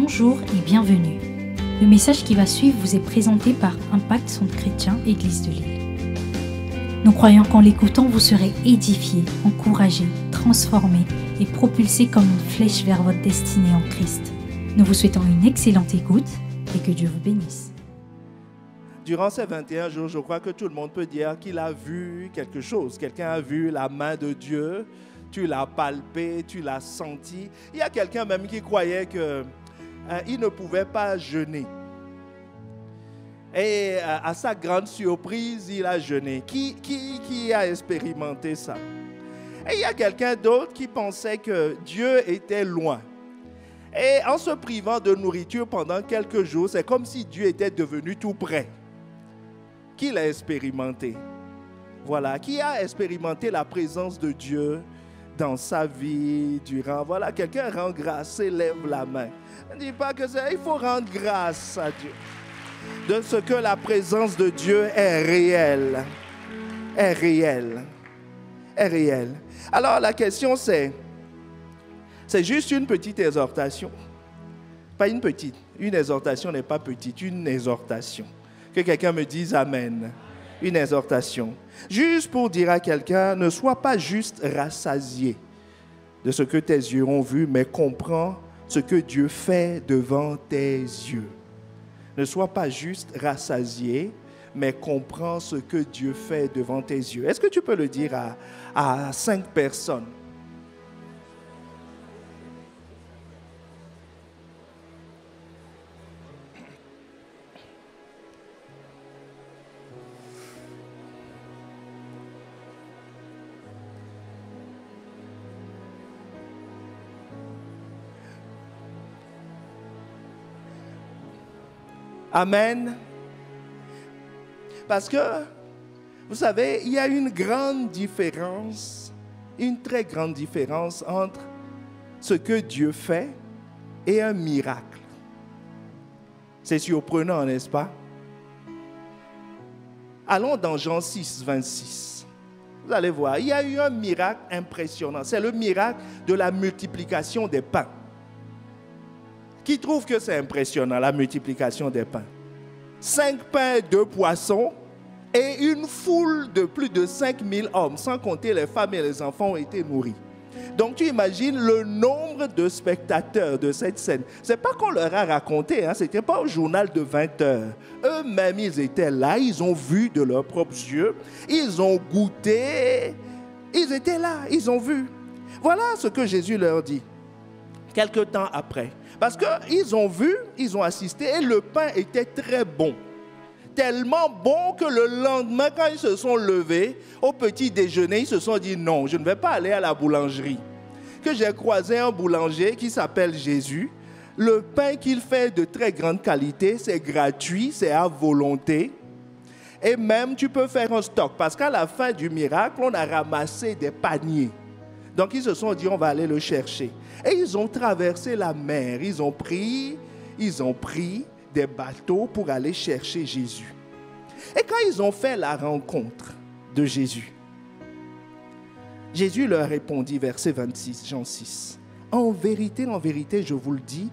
Bonjour et bienvenue. Le message qui va suivre vous est présenté par Impact Centre Chrétien Église de Lille. Nous croyons qu'en l'écoutant, vous serez édifiés, encouragés, transformés et propulsés comme une flèche vers votre destinée en Christ. Nous vous souhaitons une excellente écoute et que Dieu vous bénisse. Durant ces 21 jours, je crois que tout le monde peut dire qu'il a vu quelque chose. Quelqu'un a vu la main de Dieu, tu l'as palpé, tu l'as senti. Il y a quelqu'un même qui croyait qu'il ne pouvait pas jeûner. Et à sa grande surprise, il a jeûné. Qui a expérimenté ça? Et il y a quelqu'un d'autre qui pensait que Dieu était loin. Et en se privant de nourriture pendant quelques jours, c'est comme si Dieu était devenu tout près. Qui l'a expérimenté? Voilà, qui a expérimenté la présence de Dieu dans sa vie durant... Voilà, quelqu'un rend grâce, élève la main. Ne dis pas que il faut rendre grâce à Dieu de ce que la présence de Dieu est réelle. Est réelle. Est réelle. Alors la question c'est juste une petite exhortation. Pas une petite. Une exhortation n'est pas petite, une exhortation. Que quelqu'un me dise Amen. Une exhortation. Juste pour dire à quelqu'un, ne sois pas juste rassasié de ce que tes yeux ont vu, mais comprends ce que Dieu fait devant tes yeux. Ne sois pas juste rassasié, mais comprends ce que Dieu fait devant tes yeux. Est-ce que tu peux le dire à 5 personnes? Amen. Parce que, vous savez, il y a une grande différence, une très grande différence entre ce que Dieu fait et un miracle. C'est surprenant, n'est-ce pas? Allons dans Jean 6, 26. Vous allez voir, il y a eu un miracle impressionnant. C'est le miracle de la multiplication des pains. Qui trouve que c'est impressionnant, la multiplication des pains? 5 pains, 2 poissons et une foule de plus de 5000 hommes, sans compter les femmes et les enfants, ont été nourris. Donc tu imagines le nombre de spectateurs de cette scène. Ce n'est pas qu'on leur a raconté, ce n'était pas au journal de 20 heures. Eux-mêmes, ils étaient là, ils ont vu de leurs propres yeux, ils ont goûté, ils étaient là, ils ont vu. Voilà ce que Jésus leur dit, quelque temps après. Parce qu'ils ont vu, ils ont assisté et le pain était très bon. Tellement bon que le lendemain, quand ils se sont levés au petit déjeuner, ils se sont dit non, je ne vais pas aller à la boulangerie. Que j'ai croisé un boulanger qui s'appelle Jésus. Le pain qu'il fait de très grande qualité, c'est gratuit, c'est à volonté. Et même tu peux faire un stock parce qu'à la fin du miracle, on a ramassé des paniers. Donc ils se sont dit on va aller le chercher. Et ils ont traversé la mer, ils ont pris des bateaux pour aller chercher Jésus. Et quand ils ont fait la rencontre de Jésus, Jésus leur répondit, verset 26, Jean 6, en vérité, je vous le dis,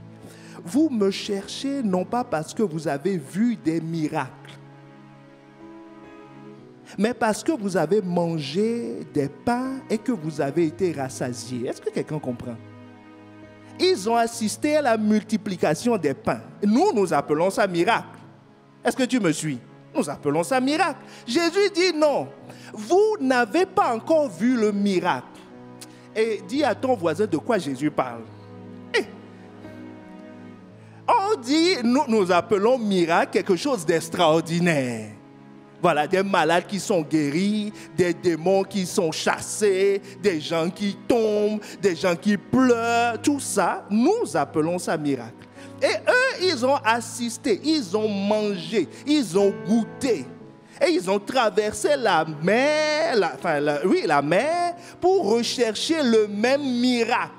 vous me cherchez non pas parce que vous avez vu des miracles, mais parce que vous avez mangé des pains et que vous avez été rassasiés. Est-ce que quelqu'un comprend? Ils ont assisté à la multiplication des pains. Nous appelons ça miracle. Est-ce que tu me suis? Nous appelons ça miracle. Jésus dit non. Vous n'avez pas encore vu le miracle. Et dis à ton voisin de quoi Jésus parle. On dit, nous appelons miracle quelque chose d'extraordinaire. Voilà, des malades qui sont guéris, des démons qui sont chassés, des gens qui tombent, des gens qui pleurent. Tout ça, nous appelons ça miracle. Et eux, ils ont assisté, ils ont mangé, ils ont goûté. Et ils ont traversé la mer, la mer, pour rechercher le même miracle.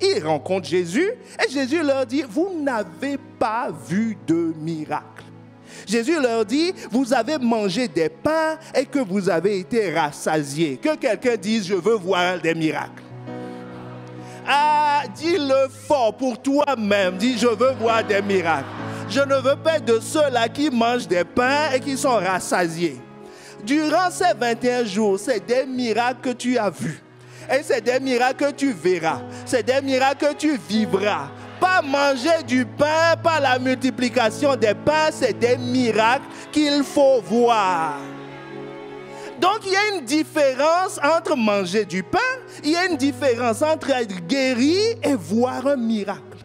Ils rencontrent Jésus et Jésus leur dit, vous n'avez pas vu de miracle. Jésus leur dit, vous avez mangé des pains et que vous avez été rassasiés. Que quelqu'un dise, je veux voir des miracles. dis-le fort pour toi-même. Dis, je veux voir des miracles. Je ne veux pas de ceux-là qui mangent des pains et qui sont rassasiés. Durant ces 21 jours, c'est des miracles que tu as vus. Et c'est des miracles que tu verras. C'est des miracles que tu vivras. Pas manger du pain, pas la multiplication des pains, c'est des miracles qu'il faut voir. Donc il y a une différence entre manger du pain, il y a une différence entre être guéri et voir un miracle.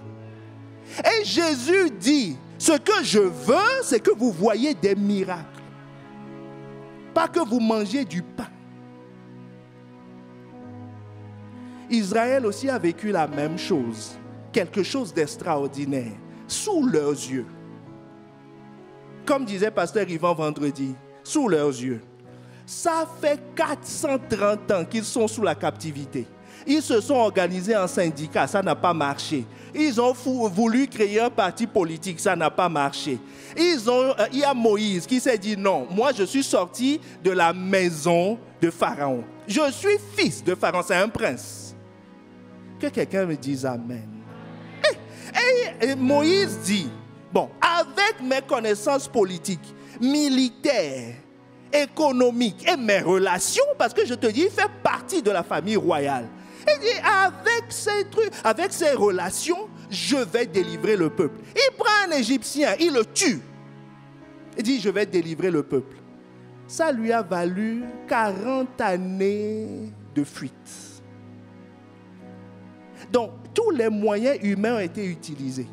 Et Jésus dit, ce que je veux, c'est que vous voyez des miracles. Pas que vous mangez du pain. Israël aussi a vécu la même chose. Quelque chose d'extraordinaire. Sous leurs yeux. Comme disait Pasteur Yvan vendredi. Sous leurs yeux. Ça fait 430 ans qu'ils sont sous la captivité. Ils se sont organisés en syndicat, ça n'a pas marché. Ils ont voulu créer un parti politique, ça n'a pas marché. Il y a Moïse qui s'est dit non, moi je suis sorti de la maison de Pharaon. Je suis fils de Pharaon, c'est un prince. Que quelqu'un me dise amen. Et Moïse dit, bon, avec mes connaissances politiques, militaires, économiques et mes relations, parce que je te dis, il fait partie de la famille royale. Il dit, avec ces trucs, avec ces relations, je vais délivrer le peuple. Il prend un Égyptien, il le tue. Il dit, je vais délivrer le peuple. Ça lui a valu 40 années de fuite. Donc, tous les moyens humains ont été utilisés.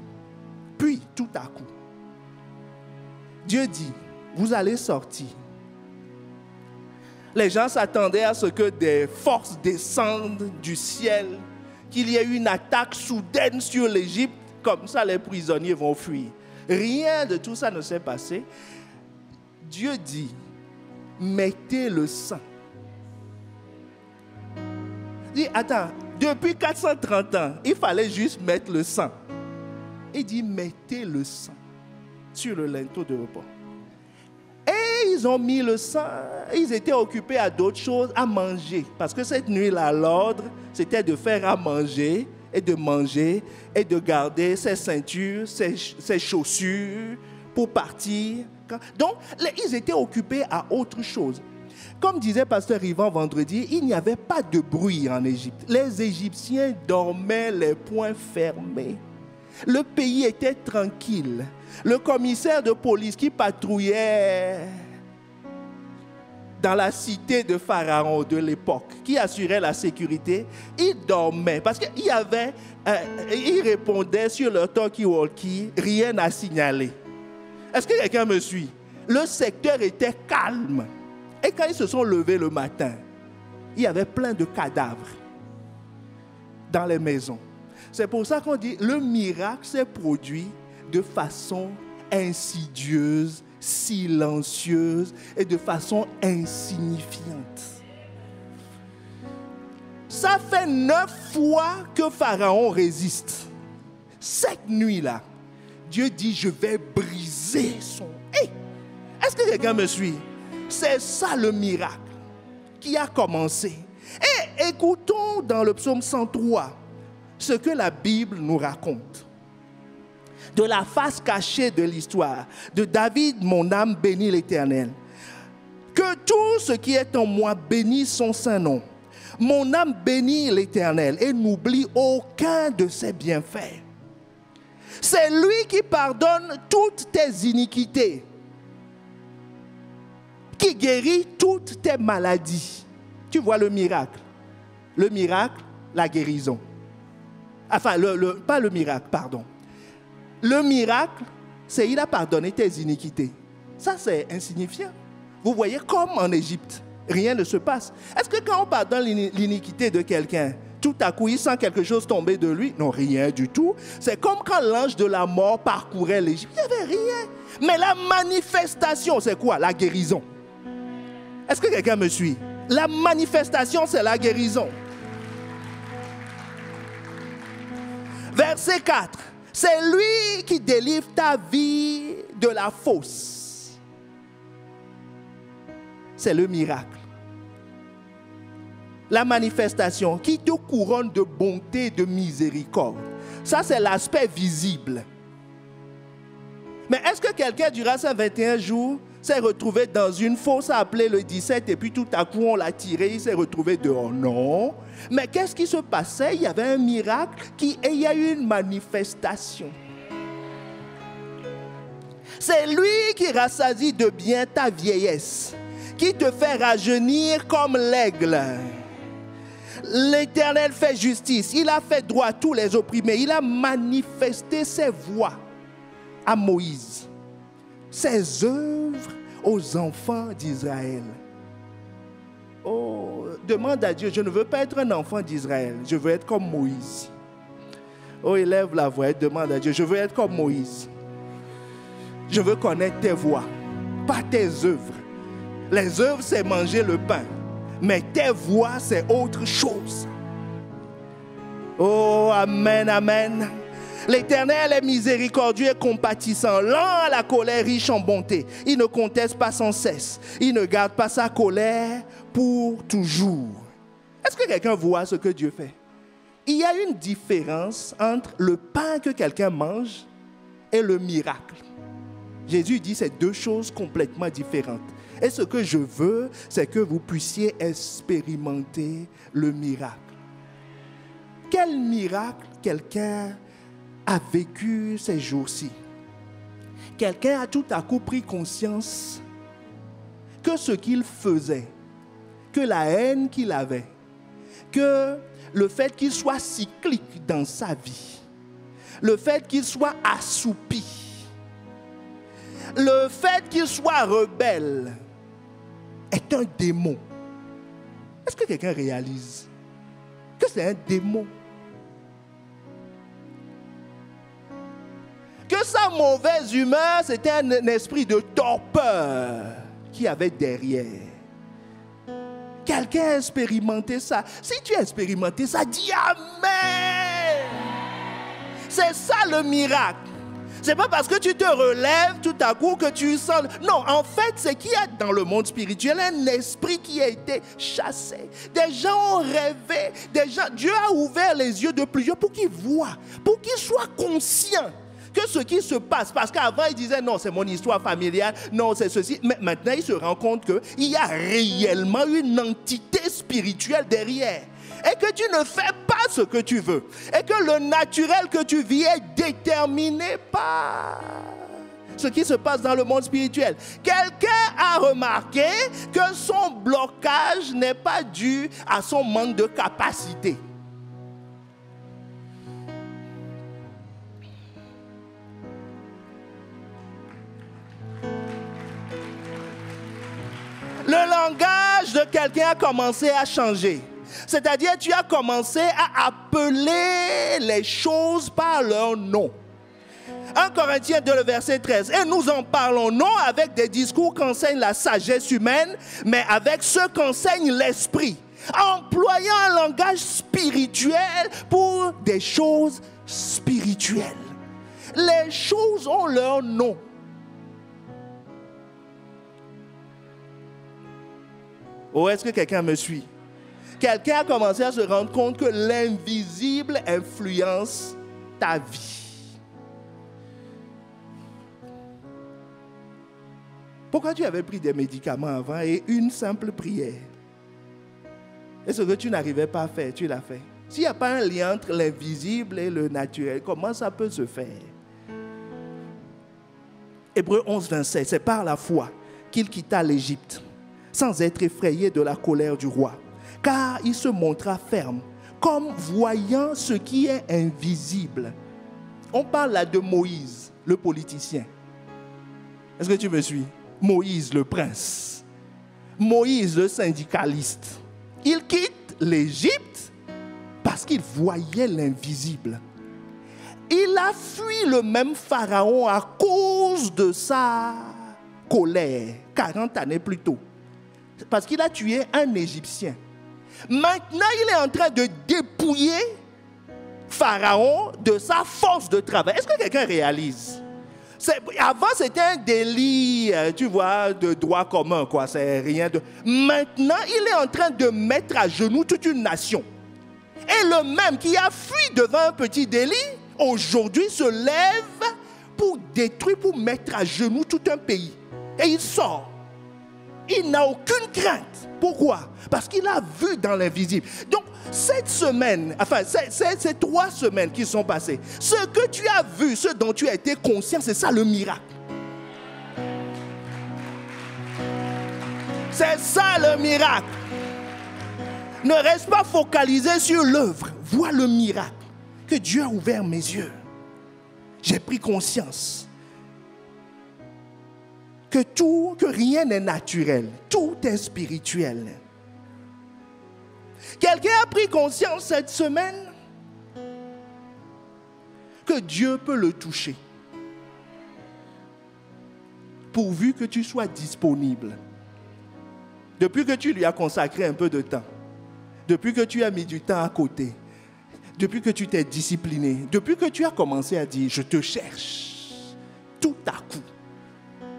Puis, tout à coup, Dieu dit, vous allez sortir. Les gens s'attendaient à ce que des forces descendent du ciel, qu'il y ait une attaque soudaine sur l'Égypte, comme ça les prisonniers vont fuir. Rien de tout ça ne s'est passé. Dieu dit, mettez le sang. Il dit, attends, depuis 430 ans, il fallait juste mettre le sang. Il dit, mettez le sang sur le linteau de repas. Et ils ont mis le sang, ils étaient occupés à d'autres choses, à manger. Parce que cette nuit-là, l'ordre, c'était de faire à manger et de manger et de garder ses ceintures, ses chaussures pour partir. Donc, ils étaient occupés à autre chose. Comme disait Pasteur Yvan vendredi, il n'y avait pas de bruit en Égypte. Les Égyptiens dormaient les poings fermés. Le pays était tranquille. Le commissaire de police qui patrouillait dans la cité de Pharaon de l'époque, qui assurait la sécurité, il dormait. Parce qu'il répondait sur leur talkie-walkie, rien à signaler. Est-ce que quelqu'un me suit? Le secteur était calme. Et quand ils se sont levés le matin, il y avait plein de cadavres dans les maisons. C'est pour ça qu'on dit, le miracle s'est produit de façon insidieuse, silencieuse et de façon insignifiante. Ça fait 9 fois que Pharaon résiste. Cette nuit-là, Dieu dit, je vais briser son... Hey! Est-ce que quelqu'un me suit? C'est ça le miracle qui a commencé. Et écoutons dans le psaume 103 ce que la Bible nous raconte. De la face cachée de l'histoire de David, mon âme bénit l'Éternel. Que tout ce qui est en moi bénisse son saint nom. Mon âme bénit l'Éternel et n'oublie aucun de ses bienfaits. C'est lui qui pardonne toutes tes iniquités, qui guérit toutes tes maladies. Tu vois le miracle. Le miracle, la guérison. Enfin, pas le miracle, pardon. Le miracle, c'est il a pardonné tes iniquités. Ça, c'est insignifiant. Vous voyez, comme en Égypte, rien ne se passe. Est-ce que quand on pardonne l'iniquité de quelqu'un, tout à coup, il sent quelque chose tomber de lui? Non, rien du tout. C'est comme quand l'ange de la mort parcourait l'Égypte. Il n'y avait rien. Mais la manifestation, c'est quoi? La guérison. Est-ce que quelqu'un me suit? La manifestation, c'est la guérison. Verset 4. C'est lui qui délivre ta vie de la fosse. C'est le miracle. la manifestation qui te couronne de bonté et de miséricorde. Ça, c'est l'aspect visible. Mais est-ce que quelqu'un, durant ces 21 jours, s'est retrouvé dans une fosse appelée le 17 et puis tout à coup on l'a tiré, il s'est retrouvé dehors? Non. Mais qu'est-ce qui se passait? Il y avait un miracle et il y a eu une manifestation. C'est lui qui rassasie de bien ta vieillesse, qui te fait rajeunir comme l'aigle. L'Éternel fait justice, il a fait droit à tous les opprimés, il a manifesté ses voies à Moïse, ses œuvres aux enfants d'Israël. Oh, demande à Dieu, je ne veux pas être un enfant d'Israël, je veux être comme Moïse. Oh, élève la voix et demande à Dieu, je veux être comme Moïse. Je veux connaître tes voies, pas tes œuvres. Les œuvres, c'est manger le pain. Mais tes voies, c'est autre chose. Oh, amen, amen. L'Éternel est miséricordieux et compatissant, lent à la colère, riche en bonté. Il ne conteste pas sans cesse. Il ne garde pas sa colère pour toujours. Est-ce que quelqu'un voit ce que Dieu fait? Il y a une différence entre le pain que quelqu'un mange et le miracle. Jésus dit c'est deux choses complètement différentes. Et ce que je veux, c'est que vous puissiez expérimenter le miracle. Quel miracle quelqu'un a vécu ces jours-ci? Quelqu'un a tout à coup pris conscience que ce qu'il faisait, que la haine qu'il avait, que le fait qu'il soit cyclique dans sa vie, le fait qu'il soit assoupi, le fait qu'il soit rebelle est un démon. Est-ce que quelqu'un réalise que c'est un démon? Que sa mauvaise humeur, c'était un esprit de torpeur qu'il y avait derrière. Quelqu'un a expérimenté ça. Si tu as expérimenté ça, dis Amen. C'est ça le miracle. C'est pas parce que tu te relèves tout à coup que tu sens... Non, en fait, c'est qu'il y a dans le monde spirituel un esprit qui a été chassé. Des gens ont rêvé. Dieu a ouvert les yeux de plusieurs pour qu'ils voient, pour qu'ils soient conscients que ce qui se passe, parce qu'avant il disait non, c'est mon histoire familiale, non, c'est ceci, mais maintenant il se rend compte qu'il y a réellement une entité spirituelle derrière. Et que tu ne fais pas ce que tu veux. Et que le naturel que tu vis est déterminé par ce qui se passe dans le monde spirituel. Quelqu'un a remarqué que son blocage n'est pas dû à son manque de capacité. Le langage de quelqu'un a commencé à changer. C'est-à-dire, tu as commencé à appeler les choses par leur nom. 1 Corinthiens 2, le verset 13. Et nous en parlons non avec des discours qu'enseigne la sagesse humaine, mais avec ce qu'enseigne l'esprit, employant un langage spirituel pour des choses spirituelles. Les choses ont leur nom. Oh, est-ce que quelqu'un me suit? Quelqu'un a commencé à se rendre compte que l'invisible influence ta vie. Pourquoi tu avais pris des médicaments avant et une simple prière? Et ce que tu n'arrivais pas à faire, tu l'as fait. S'il n'y a pas un lien entre l'invisible et le naturel, comment ça peut se faire? Hébreux 11, 27, c'est par la foi qu'il quitta l'Égypte, sans être effrayé de la colère du roi. Car il se montra ferme, comme voyant ce qui est invisible. On parle là de Moïse, le politicien. Est-ce que tu me suis? Moïse, le prince. Moïse, le syndicaliste. Il quitte l'Égypte parce qu'il voyait l'invisible. Il a fui le même Pharaon à cause de sa colère, 40 années plus tôt. Parce qu'il a tué un Égyptien. Maintenant, il est en train de dépouiller Pharaon de sa force de travail. Est-ce que quelqu'un réalise? Avant, c'était un délit, tu vois, de droit commun, quoi. C'est rien de... Maintenant, il est en train de mettre à genoux toute une nation. Et le même qui a fui devant un petit délit, aujourd'hui se lève pour détruire, pour mettre à genoux tout un pays. Et il sort. Il n'a aucune crainte. Pourquoi? Parce qu'il a vu dans l'invisible. Donc, cette semaine, enfin, ces 3 semaines qui sont passées, ce que tu as vu, ce dont tu as été conscient, c'est ça le miracle. C'est ça le miracle. Ne reste pas focalisé sur l'œuvre. Vois le miracle. Que Dieu a ouvert mes yeux. J'ai pris conscience que rien n'est naturel. Tout est spirituel. Quelqu'un a pris conscience cette semaine que Dieu peut le toucher. Pourvu que tu sois disponible. Depuis que tu lui as consacré un peu de temps. Depuis que tu as mis du temps à côté. Depuis que tu t'es discipliné. Depuis que tu as commencé à dire, je te cherche. Tout à coup,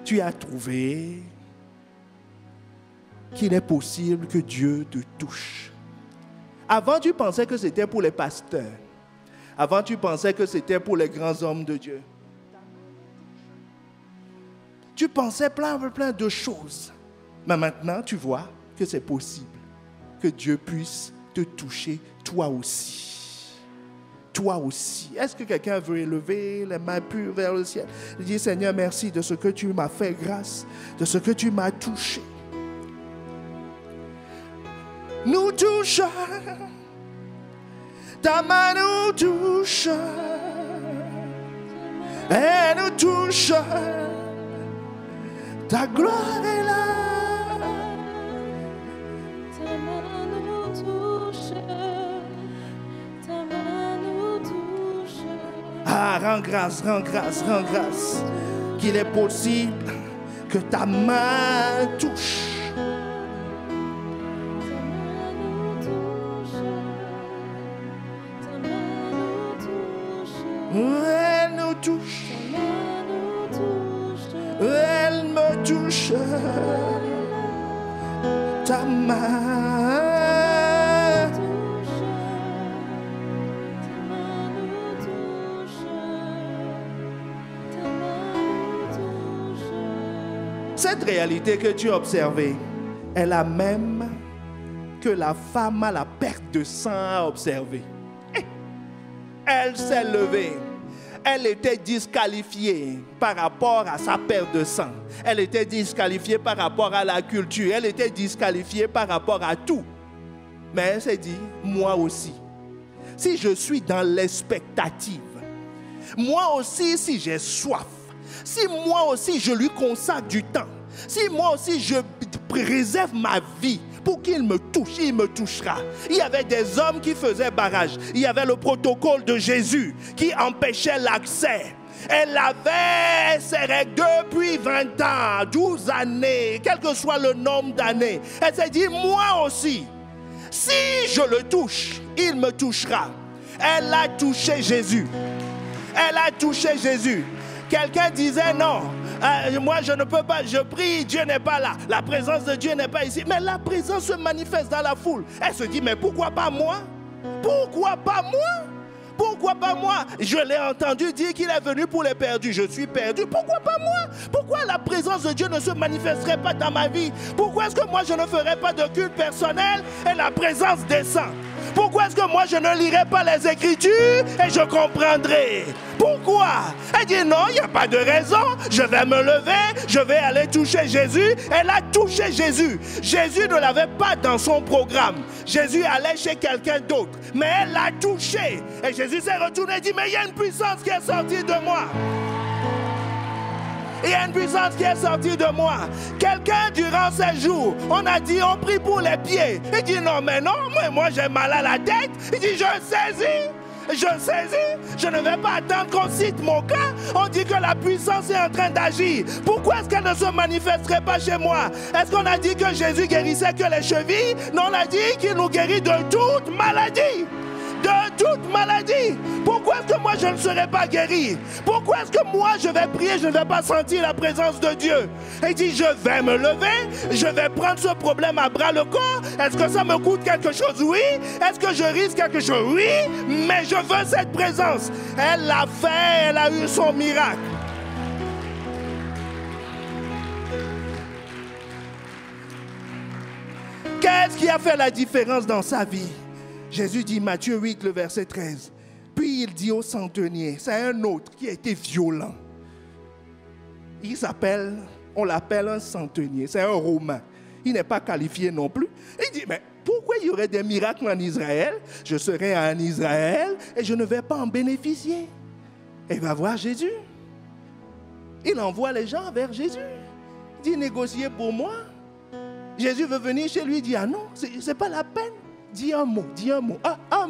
tu as trouvé qu'il est possible que Dieu te touche. Avant, tu pensais que c'était pour les pasteurs. Avant, tu pensais que c'était pour les grands hommes de Dieu. Tu pensais plein de choses. Mais maintenant, tu vois que c'est possible que Dieu puisse te toucher toi aussi. Toi aussi. Est-ce que quelqu'un veut élever les mains pures vers le ciel? Dis, Seigneur, merci de ce que tu m'as fait grâce, de ce que tu m'as touché. Nous touche, ta main nous touche, elle nous touche, ta gloire est là. Ta main nous touche, ta main nous touche. Ah, rends grâce, qu'il est possible que ta main touche. Elle nous touche, elle me touche, ta main. Cette réalité que tu as observée est la même que la femme à la perte de sang a observée. Elle s'est levée. Elle était disqualifiée par rapport à sa perte de sang. Elle était disqualifiée par rapport à la culture. Elle était disqualifiée par rapport à tout. Mais elle s'est dit, moi aussi, si je suis dans l'expectative, moi aussi, si j'ai soif, si moi aussi je lui consacre du temps, si moi aussi je préserve ma vie, pour qu'il me touche, il me touchera. Il y avait des hommes qui faisaient barrage. Il y avait le protocole de Jésus qui empêchait l'accès. Elle avait ses règles depuis 20 ans, 12 années, quel que soit le nombre d'années. Elle s'est dit, moi aussi, si je le touche, il me touchera. Elle a touché Jésus. Elle a touché Jésus. Quelqu'un disait non, moi je ne peux pas, je prie, Dieu n'est pas là, la présence de Dieu n'est pas ici. Mais la présence se manifeste dans la foule. Elle se dit, mais pourquoi pas moi? Pourquoi pas moi? Pourquoi pas moi? Je l'ai entendu dire qu'il est venu pour les perdus. Je suis perdu. Pourquoi pas moi? Pourquoi la présence de Dieu ne se manifesterait pas dans ma vie? Pourquoi est-ce que moi je ne ferais pas de culte personnel et la présence descend? Pourquoi est-ce que moi je ne lirai pas les Écritures et je comprendrai? Pourquoi? Elle dit non, il n'y a pas de raison. Je vais me lever, je vais aller toucher Jésus. Elle a touché Jésus. Jésus ne l'avait pas dans son programme. Jésus allait chez quelqu'un d'autre. Mais elle l'a touché. Et Jésus s'est retourné et dit, mais il y a une puissance qui est sortie de moi. Il y a une puissance qui est sortie de moi. Quelqu'un, durant ces jours, on a dit, on prie pour les pieds. Il dit, non, mais non, moi j'ai mal à la tête. Il dit, je saisis, je ne vais pas attendre qu'on cite mon cas. On dit que la puissance est en train d'agir. Pourquoi est-ce qu'elle ne se manifesterait pas chez moi? Est-ce qu'on a dit que Jésus guérissait que les chevilles? Non, on a dit qu'il nous guérit de toute maladie. De toute maladie. Pourquoi est-ce que moi je ne serai pas guéri? Pourquoi est-ce que moi je vais prier, je ne vais pas sentir la présence de Dieu? Et il dit, je vais me lever, je vais prendre ce problème à bras le corps. Est-ce que ça me coûte quelque chose? Oui. Est-ce que je risque quelque chose? Oui. Mais je veux cette présence. Elle l'a fait, elle a eu son miracle. Qu'est-ce qui a fait la différence dans sa vie? Jésus dit, Matthieu 8, le verset 13. Puis il dit au centenier, c'est un autre qui a été violent. On l'appelle un centenier, c'est un Romain. Il n'est pas qualifié non plus. Il dit, mais pourquoi il y aurait des miracles en Israël? Je serai en Israël et je ne vais pas en bénéficier. Et il va voir Jésus. Il envoie les gens vers Jésus. Il dit, négociez pour moi. Jésus veut venir chez lui, il dit, ah non, c'est pas la peine. Dis un mot, un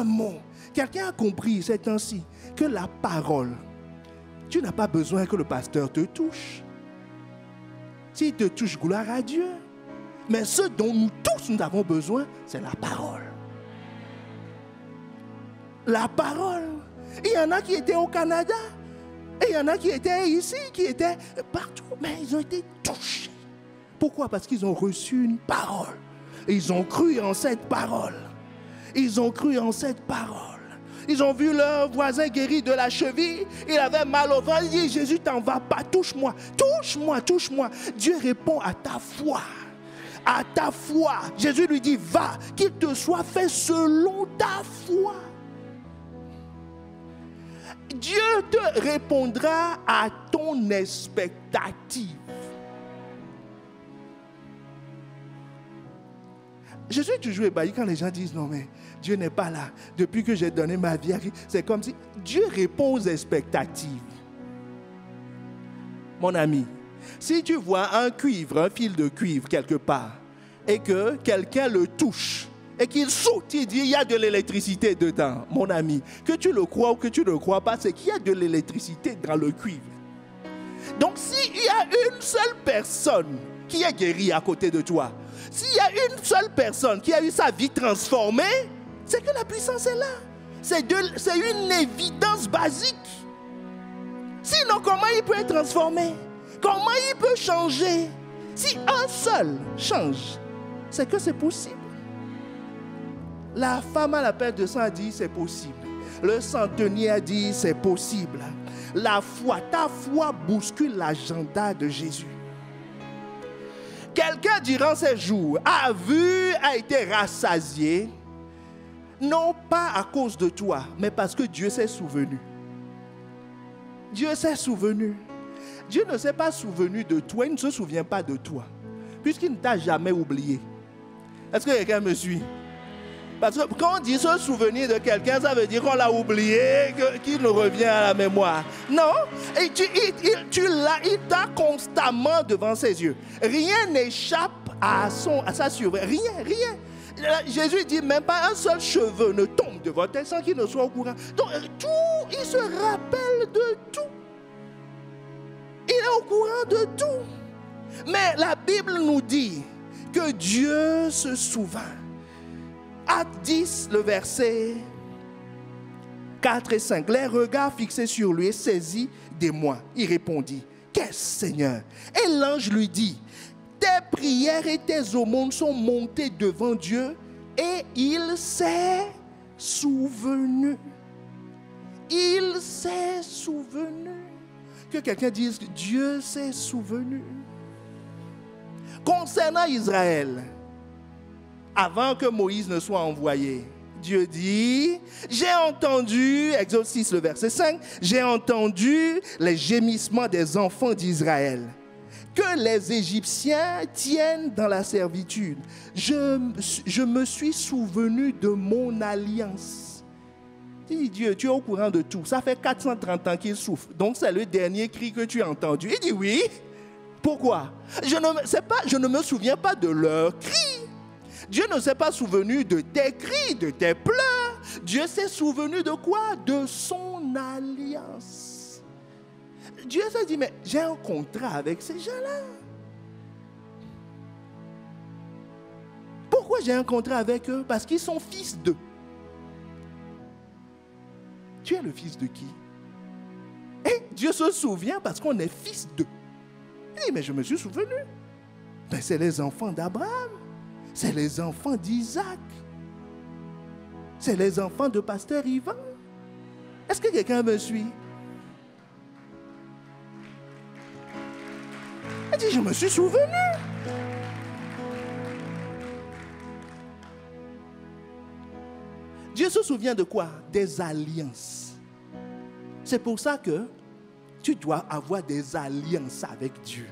mot. Quelqu'un a compris ces temps-ci que la parole, tu n'as pas besoin que le pasteur te touche. S'il te touche, gloire à Dieu. Mais ce dont nous tous nous avons besoin, c'est la parole. La parole. Il y en a qui étaient au Canada. Et il y en a qui étaient ici, qui étaient partout. Mais ils ont été touchés. Pourquoi? Parce qu'ils ont reçu une parole. Ils ont cru en cette parole. Ils ont cru en cette parole. Ils ont vu leur voisin guéri de la cheville. Il avait mal au ventre. Il dit, Jésus, t'en vas pas. Touche-moi. Touche-moi, touche-moi. Dieu répond à ta foi. À ta foi. Jésus lui dit, va, qu'il te soit fait selon ta foi. Dieu te répondra à ton expectative. Je suis toujours ébahi quand les gens disent non mais Dieu n'est pas là. Depuis que j'ai donné ma vie à Christ, c'est comme si Dieu répond aux expectatives. Mon ami, si tu vois un fil de cuivre quelque part et que quelqu'un le touche et qu'il saute, il dit il y a de l'électricité dedans, mon ami, que tu le crois ou que tu ne le crois pas, c'est qu'il y a de l'électricité dans le cuivre. Donc s'il y a une seule personne qui est guérie à côté de toi, s'il y a une seule personne qui a eu sa vie transformée, c'est que la puissance est là. C'est une évidence basique. Sinon, comment il peut être transformé? Comment il peut changer? Si un seul change, c'est que c'est possible. La femme à la perte de sang a dit c'est possible. Le centenier a dit c'est possible. La foi, ta foi bouscule l'agenda de Jésus. Quelqu'un durant ces jours a été rassasié, non pas à cause de toi, mais parce que Dieu s'est souvenu. Dieu s'est souvenu. Dieu ne s'est pas souvenu de toi, il ne se souvient pas de toi, puisqu'il ne t'a jamais oublié. Est-ce que quelqu'un me suit? Parce que quand on dit se souvenir de quelqu'un, ça veut dire qu'on l'a oublié, qu'il nous revient à la mémoire. Non, et il t'a constamment devant ses yeux. Rien n'échappe à sa surveillance. Rien. Jésus dit même pas un seul cheveu ne tombe de votre tête sans qu'il ne soit au courant. Donc il se rappelle de tout. Il est au courant de tout. Mais la Bible nous dit que Dieu se souvint. Acte 10, le verset 4 et 5. Les regards fixés sur lui, saisis d'émoi. Il répondit, qu'est-ce, Seigneur? Et l'ange lui dit, tes prières et tes aumônes sont montées devant Dieu et il s'est souvenu. Il s'est souvenu. Que quelqu'un dise que Dieu s'est souvenu. Concernant Israël, avant que Moïse ne soit envoyé, Dieu dit, j'ai entendu, Exode 6, le verset 5, j'ai entendu les gémissements des enfants d'Israël, que les Égyptiens tiennent dans la servitude. Je me suis souvenu de mon alliance. Dis Dieu, tu es au courant de tout. Ça fait 430 ans qu'il souffre. Donc c'est le dernier cri que tu as entendu. Il dit oui. Pourquoi? Je ne me souviens pas de leurs cris. Dieu ne s'est pas souvenu de tes cris, de tes pleurs. Dieu s'est souvenu de quoi? De son alliance. Dieu s'est dit, mais j'ai un contrat avec ces gens-là. Pourquoi Pourquoi j'ai un contrat avec eux? Parce qu'ils sont fils d'eux. Tu es le fils de qui? Et Dieu se souvient parce qu'on est fils d'eux. Il dit, mais je me suis souvenu. Mais c'est les enfants d'Abraham. C'est les enfants d'Isaac. C'est les enfants de Pasteur Ivan. Est-ce que quelqu'un me suit? Il dit, je me suis souvenu. Dieu se souvient de quoi? Des alliances. C'est pour ça que tu dois avoir des alliances avec Dieu.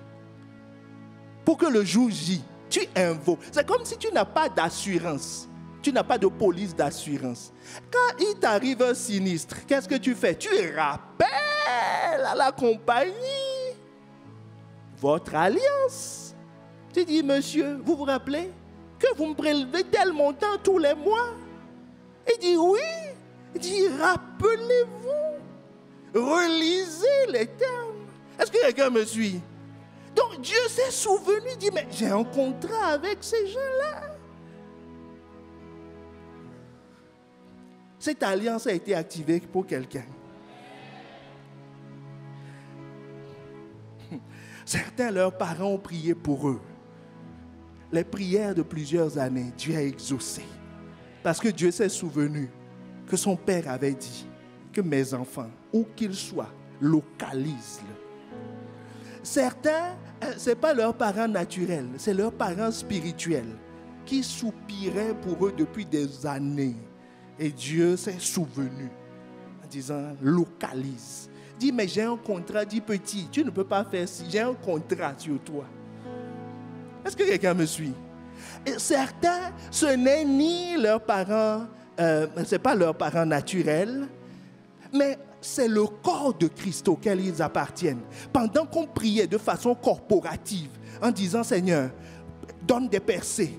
Pour que le jour J, tu invoques. C'est comme si tu n'as pas d'assurance. Tu n'as pas de police d'assurance. Quand il t'arrive un sinistre, qu'est-ce que tu fais? Tu rappelles à la compagnie votre alliance. Tu dis, monsieur, vous vous rappelez que vous me prélevez tel montant tous les mois? Il dit, oui. Il dit, rappelez-vous. Relisez les termes. Est-ce que quelqu'un me suit? Donc Dieu s'est souvenu, il dit, mais j'ai un contrat avec ces gens-là. Cette alliance a été activée pour quelqu'un. Certains, leurs parents ont prié pour eux. Les prières de plusieurs années, Dieu a exaucé. Parce que Dieu s'est souvenu que son père avait dit que mes enfants, où qu'ils soient, localisent-le. Certains, ce n'est pas leurs parents naturels, c'est leurs parents spirituels qui soupiraient pour eux depuis des années. Et Dieu s'est souvenu en disant, localise. Dis, mais j'ai un contrat, dis petit, tu ne peux pas faire ci, j'ai un contrat sur toi. Est-ce que quelqu'un me suit? Et certains, ce n'est ni leurs parents, ce n'est pas leurs parents naturels, mais c'est le corps de Christ auquel ils appartiennent. Pendant qu'on priait de façon corporative, en disant, Seigneur, donne des percées,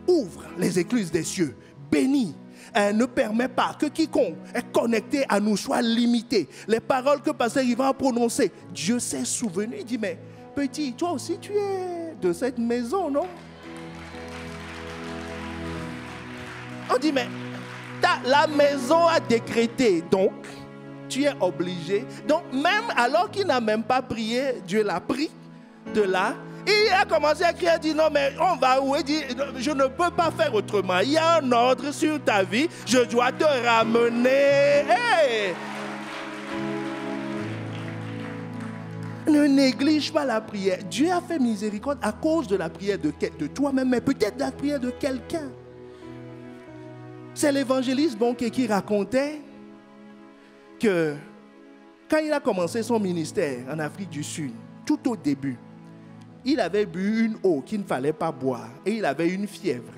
ouvre les écluses des cieux, bénis. Ne permet pas que quiconque est connecté à nous soit limité. Les paroles que Pasteur Ivan a prononcées, Dieu s'est souvenu. Il dit, mais petit, toi aussi tu es de cette maison, non? On dit, mais la maison a décrété, donc tu es obligé. Donc même alors qu'il n'a même pas prié, Dieu l'a pris de là. Et il a commencé à crier, il dit, non mais on va où? Il dit, je ne peux pas faire autrement. Il y a un ordre sur ta vie, je dois te ramener. Hey! Ne néglige pas la prière. Dieu a fait miséricorde à cause de la prière de toi-même, mais peut-être de la prière de quelqu'un. C'est l'évangéliste Bonke qui racontait que quand il a commencé son ministère en Afrique du Sud, tout au début, il avait bu une eau qu'il ne fallait pas boire et il avait une fièvre.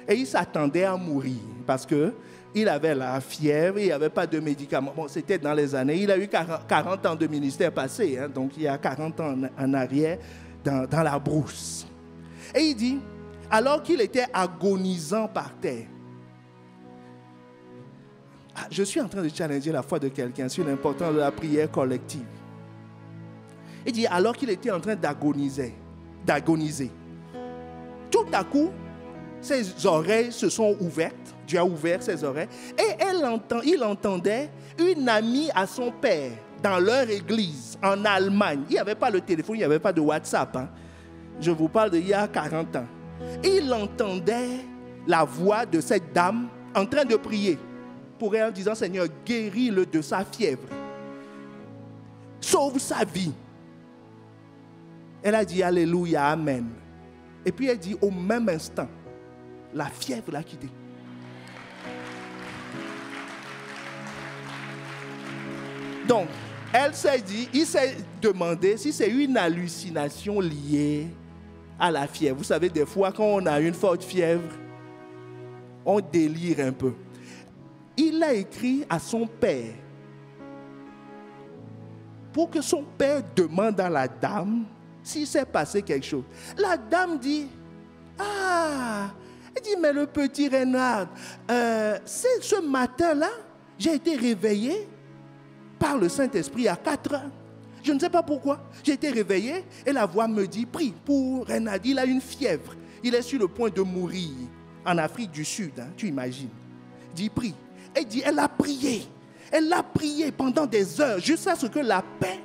Et il s'attendait à mourir parce qu'il avait la fièvre, il n'y avait pas de médicaments. Bon, c'était dans les années, il a eu 40 ans de ministère passé, hein, donc il y a 40 ans en arrière, dans la brousse. Et il dit, alors qu'il était agonisant par terre, je suis en train de challenger la foi de quelqu'un sur l'importance de la prière collective. Il dit, alors qu'il était en train d'agoniser, tout à coup, ses oreilles se sont ouvertes. Dieu a ouvert ses oreilles. Et il entendait une amie à son père dans leur église en Allemagne. Il n'y avait pas le téléphone, il n'y avait pas de WhatsApp. Hein. Je vous parle d'il y a 40 ans. Il entendait la voix de cette dame en train de prier pour elle en disant, Seigneur, guéris-le de sa fièvre. Sauve sa vie. Elle a dit Alléluia, Amen. Et puis elle dit au même instant, la fièvre l'a quitté. Donc, elle s'est dit, il s'est demandé si c'est une hallucination liée à la fièvre. Vous savez, des fois, quand on a une forte fièvre, on délire un peu. Il a écrit à son père pour que son père demande à la dame s'il s'est passé quelque chose. La dame dit, elle dit, mais le petit Renard, c'est ce matin-là, j'ai été réveillé par le Saint-Esprit à 4 heures. Je ne sais pas pourquoi. J'ai été réveillé et la voix me dit, prie pour Renard, il a une fièvre, il est sur le point de mourir. en Afrique du Sud, hein, tu imagines. Il dit, prie. Elle dit, elle a prié. Elle a prié pendant des heures, jusqu'à ce que la paix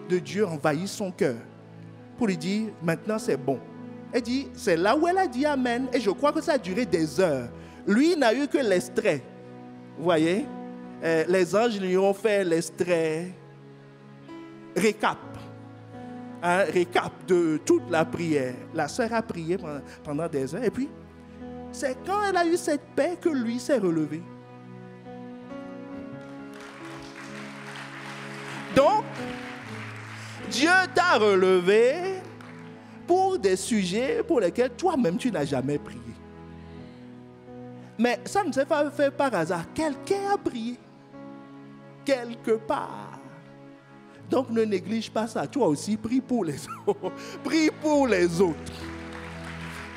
de Dieu envahisse son cœur. Pour lui dire, maintenant c'est bon. Elle dit, c'est là où elle a dit Amen. Et je crois que ça a duré des heures. Lui n'a eu que l'extrait. Vous voyez, les anges lui ont fait l'extrait récap. Un récap de toute la prière. La sœur a prié pendant des heures. Et puis, c'est quand elle a eu cette paix que lui s'est relevé. Donc, Dieu t'a relevé pour des sujets pour lesquels toi-même tu n'as jamais prié. Mais ça ne s'est pas fait par hasard. Quelqu'un a prié. Quelque part. Donc ne néglige pas ça. Toi aussi, prie pour les autres. Prie pour les autres.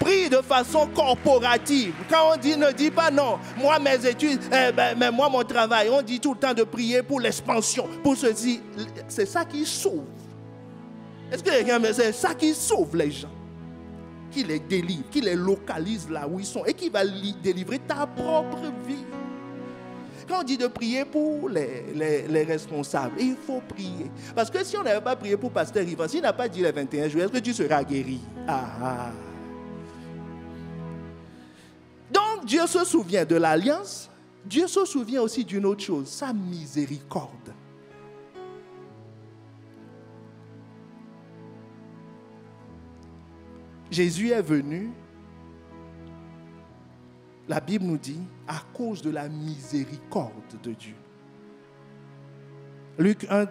Prie de façon corporative. Quand on dit, ne dis pas non. Moi, mes études, mais moi, mon travail. On dit tout le temps de prier pour l'expansion, pour ceci. C'est ça qui sauve. Est-ce que c'est ça qui sauve les gens? Qui les délivre, qui les localise là où ils sont et qui va délivrer ta propre vie. Quand on dit de prier pour les responsables, il faut prier. Parce que si on n'avait pas prié pour Pasteur Yvan, s'il n'a pas dit les 21 jours, est-ce que tu seras guéri? Donc Dieu se souvient de l'alliance. Dieu se souvient aussi d'une autre chose, sa miséricorde. Jésus est venu, la Bible nous dit, à cause de la miséricorde de Dieu. Luc 1,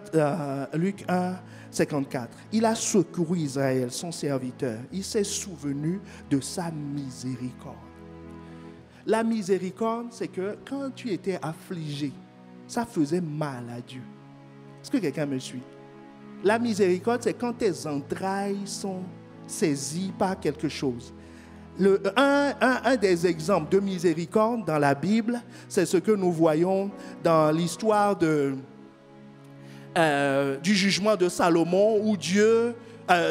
54. Il a secouru Israël, son serviteur. Il s'est souvenu de sa miséricorde. La miséricorde, c'est que quand tu étais affligé, ça faisait mal à Dieu. Est-ce que quelqu'un me suit? La miséricorde, c'est quand tes entrailles sont saisies par quelque chose. Un des exemples de miséricorde dans la Bible, c'est ce que nous voyons dans l'histoire du jugement de Salomon, où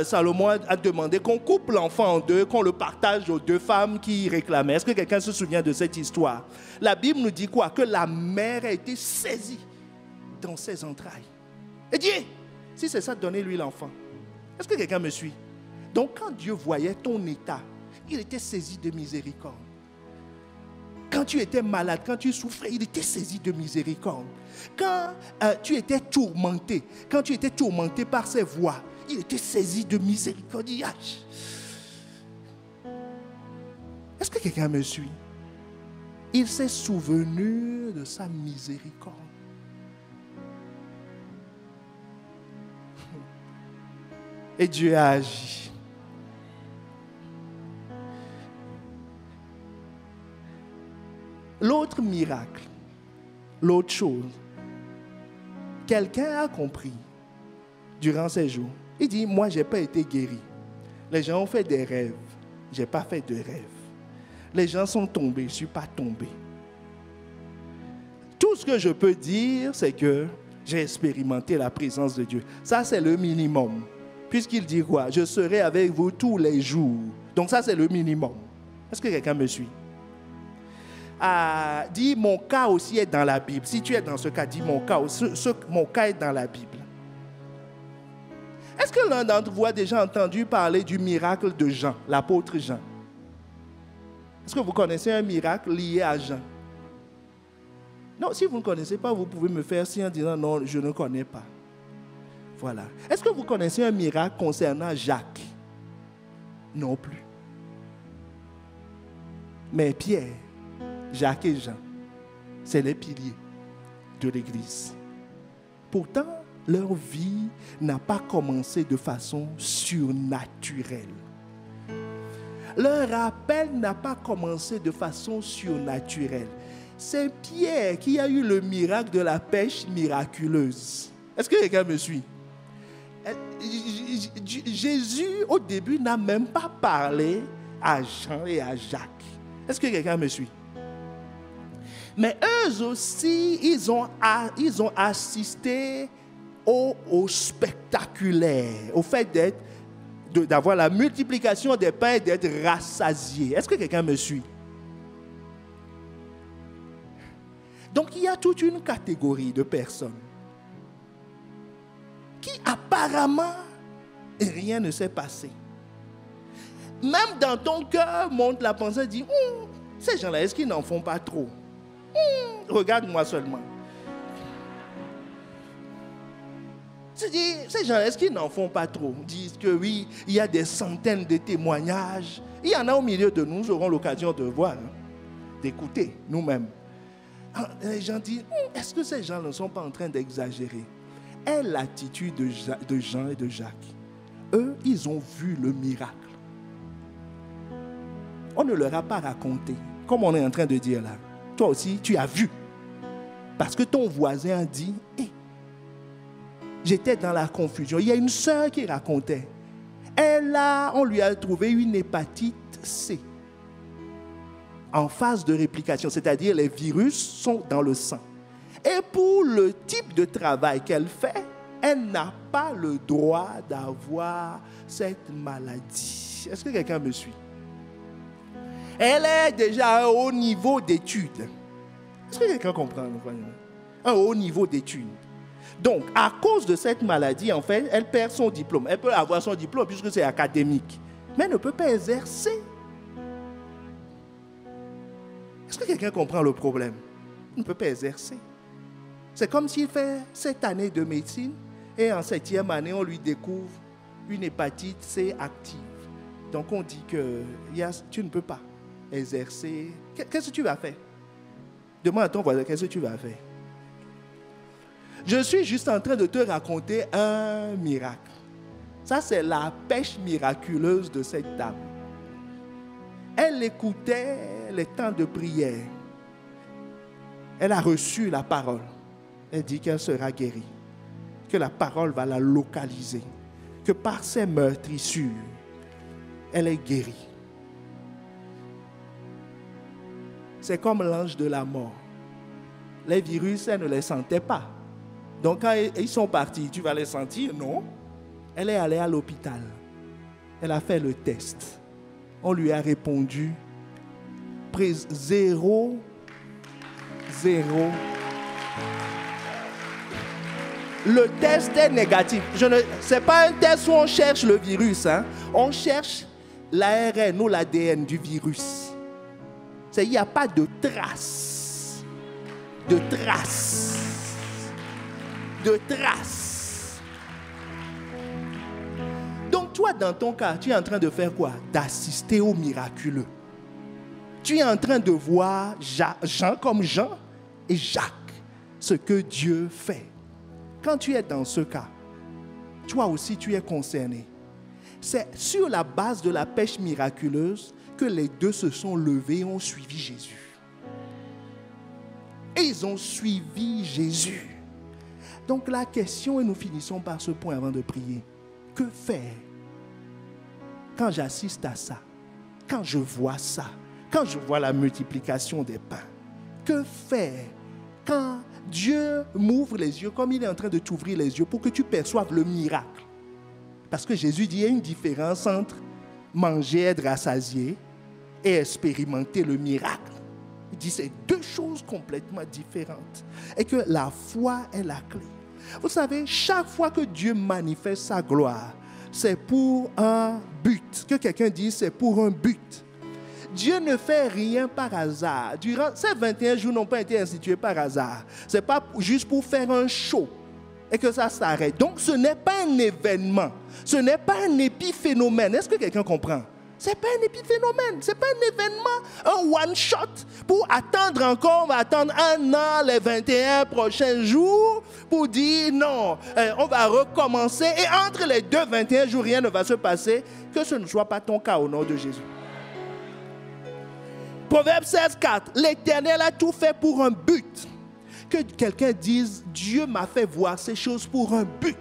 Salomon a demandé qu'on coupe l'enfant en deux, qu'on le partage aux deux femmes qui réclamaient. Est-ce que quelqu'un se souvient de cette histoire? La Bible nous dit quoi? Que la mère a été saisie dans ses entrailles. Et dit, si c'est ça, donnez-lui l'enfant. Est-ce que quelqu'un me suit? Donc quand Dieu voyait ton état, il était saisi de miséricorde. Quand tu étais malade, quand tu souffrais, il était saisi de miséricorde. Quand tu étais tourmenté, par ses voix, il était saisi de miséricorde. Est-ce que quelqu'un me suit? Il s'est souvenu de sa miséricorde. Et Dieu a agi. L'autre miracle, l'autre chose, quelqu'un a compris durant ces jours. Il dit, moi, je n'ai pas été guéri. Les gens ont fait des rêves. Je n'ai pas fait de rêves. Les gens sont tombés, je ne suis pas tombé. Tout ce que je peux dire, c'est que j'ai expérimenté la présence de Dieu. Ça, c'est le minimum. Puisqu'il dit quoi? Je serai avec vous tous les jours. Donc ça, c'est le minimum. Est-ce que quelqu'un me suit? Dis, mon cas aussi est dans la Bible. Si tu es dans ce cas, dis mon cas. Mon cas est dans la Bible. Est-ce que l'un d'entre vous a déjà entendu parler du miracle de Jean, l'apôtre Jean? Est-ce que vous connaissez un miracle lié à Jean? Non, si vous ne connaissez pas, vous pouvez me faire signe en disant non, je ne connais pas. Voilà. Est-ce que vous connaissez un miracle concernant Jacques? Non plus. Mais Pierre, Jacques et Jean, c'est les piliers de l'Église. Pourtant, leur vie n'a pas commencé de façon surnaturelle. Leur appel n'a pas commencé de façon surnaturelle. C'est Pierre qui a eu le miracle de la pêche miraculeuse. Est-ce que quelqu'un me suit? Jésus, au début, n'a même pas parlé à Jean et à Jacques. Est-ce que quelqu'un me suit? Mais eux aussi, ils ont assisté au spectaculaire, au fait d'avoir la multiplication des pains et d'être rassasiés. Est-ce que quelqu'un me suit? Donc il y a toute une catégorie de personnes qui apparemment rien ne s'est passé. Même dans ton cœur monte la pensée, dit, ces gens-là, est-ce qu'ils n'en font pas trop? Regarde-moi seulement. Ces gens, est-ce qu'ils n'en font pas trop? Disent que oui, il y a des centaines de témoignages. Il y en a au milieu de nous, nous aurons l'occasion de voir, d'écouter nous-mêmes. Les gens disent, est-ce que ces gens ne sont pas en train d'exagérer? Et l'attitude de Jean et de Jacques. Eux, ils ont vu le miracle. On ne leur a pas raconté, comme on est en train de dire là. Toi aussi, tu as vu. Parce que ton voisin a dit, j'étais dans la confusion. Il y a une sœur qui racontait. On lui a trouvé une hépatite C. En phase de réplication, c'est-à-dire les virus sont dans le sang. Et pour le type de travail qu'elle fait, elle n'a pas le droit d'avoir cette maladie. Est-ce que quelqu'un me suit? Elle est déjà à un haut niveau d'études. Est-ce que quelqu'un comprend? Un haut niveau d'études. Donc, à cause de cette maladie, en fait, elle perd son diplôme. Elle peut avoir son diplôme puisque c'est académique. Mais elle ne peut pas exercer. Est-ce que quelqu'un comprend le problème? Elle ne peut pas exercer. C'est comme s'il fait 7 années de médecine et en 7e année, on lui découvre une hépatite C active. Donc, on dit que tu ne peux pas exercer. Qu'est-ce que tu vas faire? Demande à ton voisin, qu'est-ce que tu vas faire? Je suis juste en train de te raconter un miracle. Ça, c'est la pêche miraculeuse de cette dame. Elle écoutait les temps de prière. Elle a reçu la parole. Elle dit qu'elle sera guérie. Que la parole va la localiser. Que par ses meurtrissures, elle est guérie. C'est comme l'ange de la mort. Les virus, elle ne les sentait pas. Donc quand ils sont partis, tu vas les sentir? Non. Elle est allée à l'hôpital. Elle a fait le test. On lui a répondu, prise 0. Le test est négatif. Ce n'est pas un test où on cherche le virus. On cherche l'ARN ou l'ADN du virus. Il n'y a pas de traces. De traces. Donc toi, dans ton cas, tu es en train de faire quoi? D'assister au miraculeux. Tu es en train de voir Jean comme Jean et Jacques, ce que Dieu fait. Quand tu es dans ce cas, toi aussi tu es concerné. C'est sur la base de la pêche miraculeuse que les deux se sont levés et ont suivi Jésus. Et ils ont suivi Jésus. Donc la question, et nous finissons par ce point avant de prier. Que faire quand j'assiste à ça? Quand je vois ça? Quand je vois la multiplication des pains? Que faire quand Dieu m'ouvre les yeux, comme il est en train de t'ouvrir les yeux pour que tu perçoives le miracle? Parce que Jésus dit, il y a une différence entre manger, être rassasié et expérimenter le miracle. Il dit, c'est deux choses complètement différentes. Et que la foi est la clé. Vous savez, chaque fois que Dieu manifeste sa gloire, c'est pour un but. Que quelqu'un dise, c'est pour un but. Dieu ne fait rien par hasard. Durant ces 21 jours n'ont pas été institués par hasard. Ce n'est pas juste pour faire un show et que ça s'arrête. Donc ce n'est pas un événement. Ce n'est pas un épiphénomène. Est-ce que quelqu'un comprend? Ce n'est pas un épiphénomène. Ce n'est pas un événement, un one-shot pour attendre encore. On va attendre 1 an, les 21 prochains jours pour dire non, on va recommencer. Et entre les 21 jours, rien ne va se passer. Que ce ne soit pas ton cas au nom de Jésus. Proverbe 16:4, l'Éternel a tout fait pour un but. Que quelqu'un dise, Dieu m'a fait voir ces choses pour un but.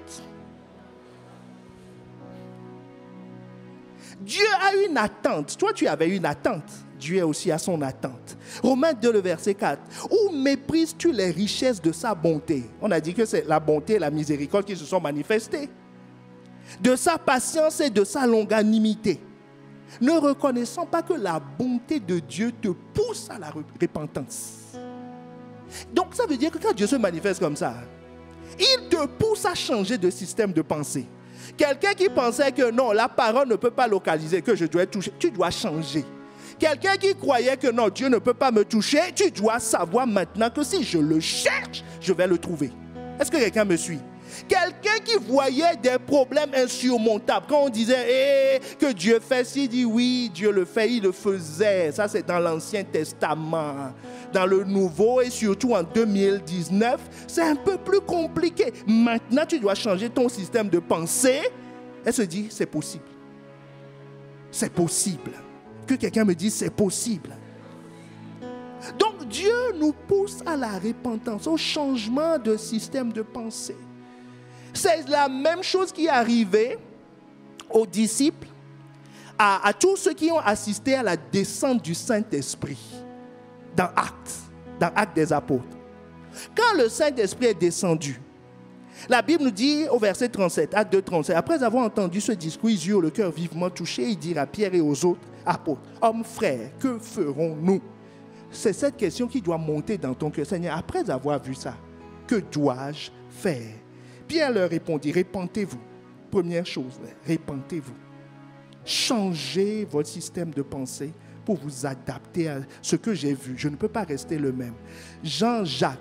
Dieu a une attente. Toi, tu avais une attente. Dieu aussi a son attente. Romains 2, le verset 4. Où méprises-tu les richesses de sa bonté? On a dit que c'est la bonté et la miséricorde qui se sont manifestées. De sa patience et de sa longanimité. Ne reconnaissant pas que la bonté de Dieu te pousse à la repentance. Donc ça veut dire que quand Dieu se manifeste comme ça, il te pousse à changer de système de pensée. Quelqu'un qui pensait que non, la parole ne peut pas localiser, que je dois être touché, tu dois changer. Quelqu'un qui croyait que non, Dieu ne peut pas me toucher, tu dois savoir maintenant que si je le cherche, je vais le trouver. Est-ce que quelqu'un me suit? Quelqu'un qui voyait des problèmes insurmontables, quand on disait que Dieu fait, s'il dit oui, Dieu le fait, il le faisait. Ça, c'est dans l'Ancien Testament. Dans le Nouveau et surtout en 2019, c'est un peu plus compliqué. Maintenant, tu dois changer ton système de pensée. Elle se dit, c'est possible. C'est possible. Que quelqu'un me dise, c'est possible. Donc, Dieu nous pousse à la repentance, au changement de système de pensée. C'est la même chose qui est arrivée aux disciples, à tous ceux qui ont assisté à la descente du Saint-Esprit dans Actes des Apôtres. Quand le Saint-Esprit est descendu, la Bible nous dit au verset 37, Actes 2, 37, après avoir entendu ce discours, ils eurent le cœur vivement touché, ils dirent à Pierre et aux autres apôtres, hommes frères, que ferons-nous? C'est cette question qui doit monter dans ton cœur. Seigneur, après avoir vu ça, que dois-je faire? Pierre leur répondit, répentez-vous. Première chose, répentez-vous. Changez votre système de pensée pour vous adapter à ce que j'ai vu. Je ne peux pas rester le même. Jean-Jacques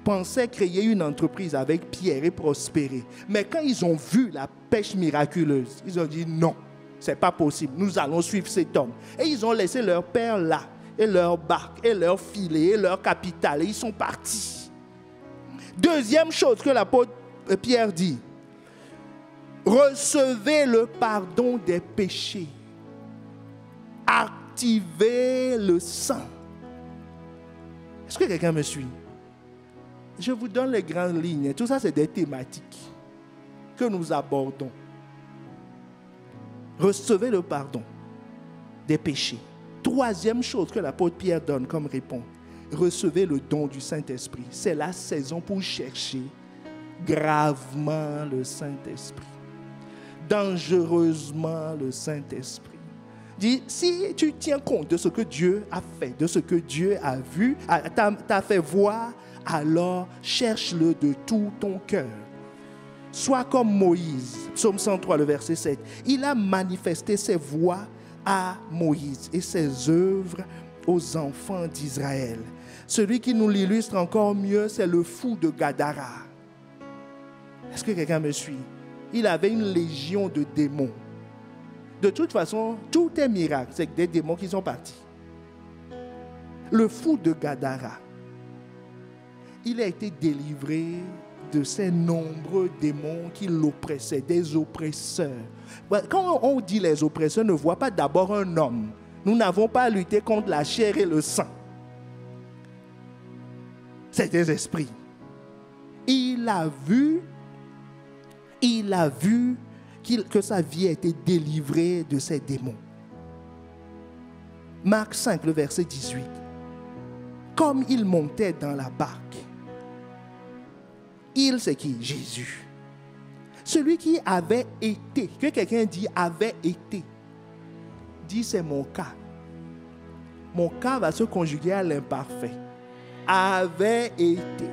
pensait créer une entreprise avec Pierre et prospérer. Mais quand ils ont vu la pêche miraculeuse, ils ont dit non, ce n'est pas possible. Nous allons suivre cet homme. Et ils ont laissé leur père là, et leur barque, et leur filet, et leur capital. Et ils sont partis. Deuxième chose que l'apôtre Pierre dit, recevez le pardon des péchés. Activez le sang. Est-ce que quelqu'un me suit? Je vous donne les grandes lignes. Tout ça, c'est des thématiques que nous abordons. Recevez le pardon des péchés. Troisième chose que l'apôtre Pierre donne comme réponse, recevez le don du Saint-Esprit. C'est la saison pour chercher gravement le Saint-Esprit. Dangereusement le Saint-Esprit. Dis, si tu tiens compte de ce que Dieu a fait, de ce que Dieu a vu, t'a fait voir, alors cherche-le de tout ton cœur. Sois comme Moïse, Psaume 103, le verset 7. Il a manifesté ses voies à Moïse et ses œuvres aux enfants d'Israël. Celui qui nous l'illustre encore mieux, c'est le fou de Gadara. Est-ce que quelqu'un me suit? Il avait une légion de démons. De toute façon, tout est miracle. C'est que des démons qui sont partis. Le fou de Gadara, il a été délivré de ces nombreux démons qui l'oppressaient, des oppresseurs. Quand on dit les oppresseurs, ne voit pas d'abord un homme. Nous n'avons pas lutté contre la chair et le sang. C'est des esprits. Il a vu que sa vie a été délivrée de ces démons. Marc 5, le verset 18. Comme il montait dans la barque, il, c'est qui? Jésus. Celui qui avait été, que quelqu'un dit avait été, dit c'est mon cas. Mon cas va se conjuguer à l'imparfait. Avait été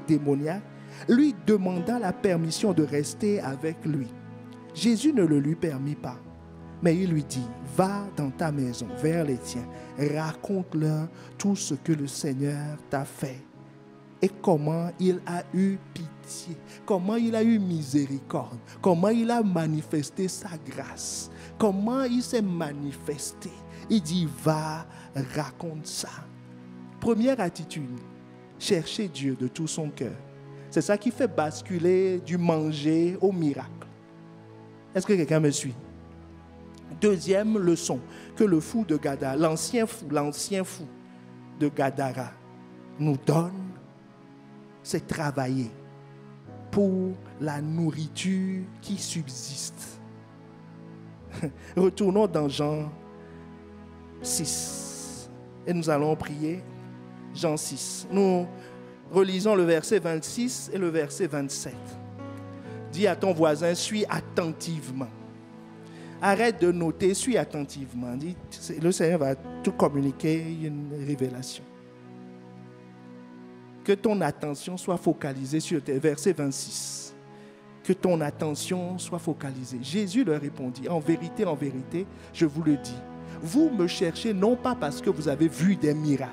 démoniaque, lui demanda la permission de rester avec lui. Jésus ne le lui permit pas, mais il lui dit, va dans ta maison, vers les tiens, raconte-leur tout ce que le Seigneur t'a fait et comment il a eu pitié, comment il a eu miséricorde, comment il a manifesté sa grâce, comment il s'est manifesté. Il dit, va, raconte ça. Première attitude, chercher Dieu de tout son cœur. C'est ça qui fait basculer du manger au miracle. Est-ce que quelqu'un me suit? Deuxième leçon que le fou de Gadara, l'ancien fou de Gadara nous donne, c'est travailler pour la nourriture qui subsiste. Retournons dans Jean 6 et nous allons prier. Jean 6. Nous relisons le verset 26 et le verset 27. Dis à ton voisin, suis attentivement. Arrête de noter, suis attentivement. Dis, le Seigneur va tout communiquer, une révélation. que ton attention soit focalisée sur tes versets 26. Que ton attention soit focalisée. Jésus leur répondit, en vérité, je vous le dis, vous me cherchez non pas parce que vous avez vu des miracles,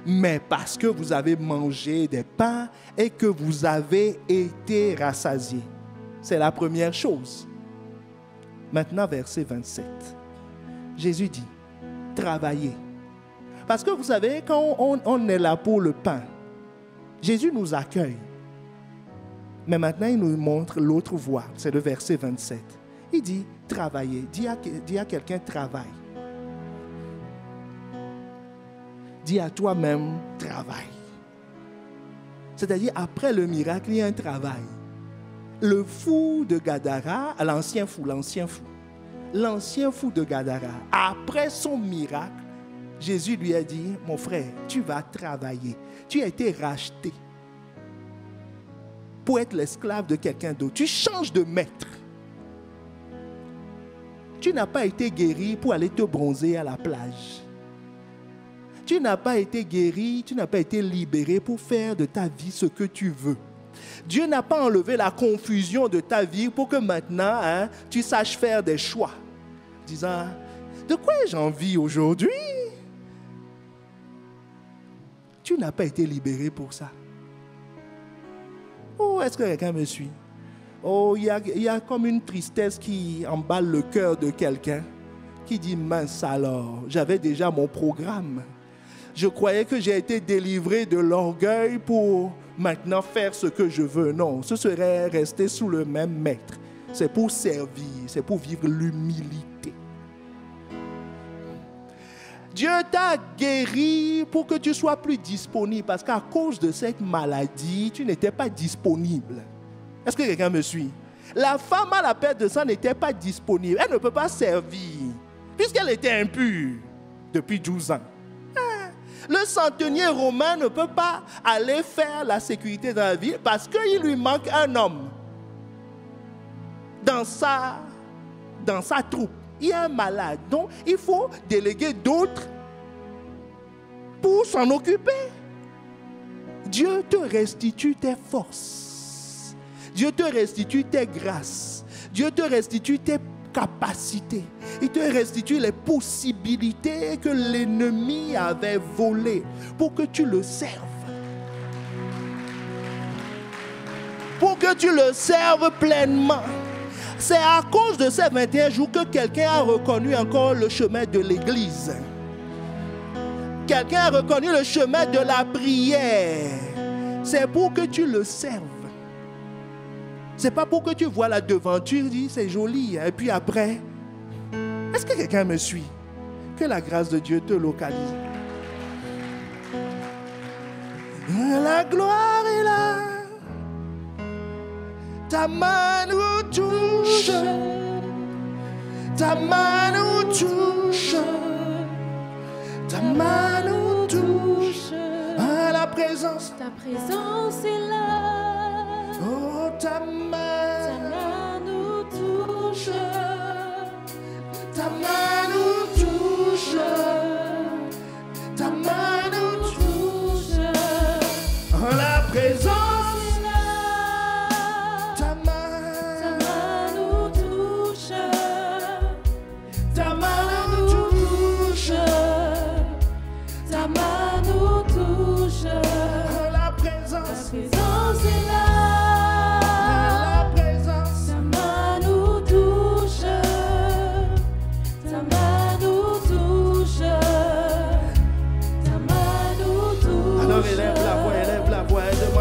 mais parce que vous avez mangé des pains et que vous avez été rassasiés. C'est la première chose. Maintenant, verset 27. Jésus dit, travaillez. Parce que vous savez, quand on est là pour le pain, Jésus nous accueille. Mais maintenant, il nous montre l'autre voie. C'est le verset 27. Il dit, travaillez. Dis à quelqu'un, travaille. Dis à toi-même, travaille. C'est-à-dire, après le miracle, il y a un travail. Le fou de Gadara, l'ancien fou de Gadara, après son miracle, Jésus lui a dit, mon frère, tu vas travailler. Tu as été racheté pour être l'esclave de quelqu'un d'autre. Tu changes de maître. Tu n'as pas été guéri pour aller te bronzer à la plage. Tu n'as pas été guéri, tu n'as pas été libéré pour faire de ta vie ce que tu veux. Dieu n'a pas enlevé la confusion de ta vie pour que maintenant, tu saches faire des choix. Disant, de quoi ai-je envie aujourd'hui? Tu n'as pas été libéré pour ça. Oh, est-ce que quelqu'un me suit? Oh, il y a comme une tristesse qui emballe le cœur de quelqu'un qui dit, mince alors, j'avais déjà mon programme. Je croyais que j'ai été délivré de l'orgueil pour maintenant faire ce que je veux. Non, ce serait rester sous le même maître. C'est pour servir, c'est pour vivre l'humilité. Dieu t'a guéri pour que tu sois plus disponible, parce qu'à cause de cette maladie, tu n'étais pas disponible. Est-ce que quelqu'un me suit? La femme à la perte de sang n'était pas disponible. Elle ne peut pas servir, puisqu'elle était impure depuis 12 ans. Le centenier romain ne peut pas aller faire la sécurité dans la ville parce qu'il lui manque un homme. Dans sa troupe, il y a un malade. Donc, il faut déléguer d'autres pour s'en occuper. Dieu te restitue tes forces. Dieu te restitue tes grâces. Dieu te restitue tes capacités. Il te restitue les possibilités que l'ennemi avait volées pour que tu le serves. Pour que tu le serves pleinement. C'est à cause de ces 21 jours que quelqu'un a reconnu encore le chemin de l'église. Quelqu'un a reconnu le chemin de la prière. C'est pour que tu le serves. C'est pas pour que tu vois la devanture, dis c'est joli, et puis après, est-ce que quelqu'un me suit? Que la grâce de Dieu te localise. La gloire est là. Ta main nous touche. Ta main nous touche. Ta main nous touche. À la présence. Ta présence est là. Oh, ta main nous touche. Ta main nous touche. Ta main nous touche. En la présence est là. ta main nous touche. ta main nous touche. Ta main nous touche. En la présence Ta présence est là.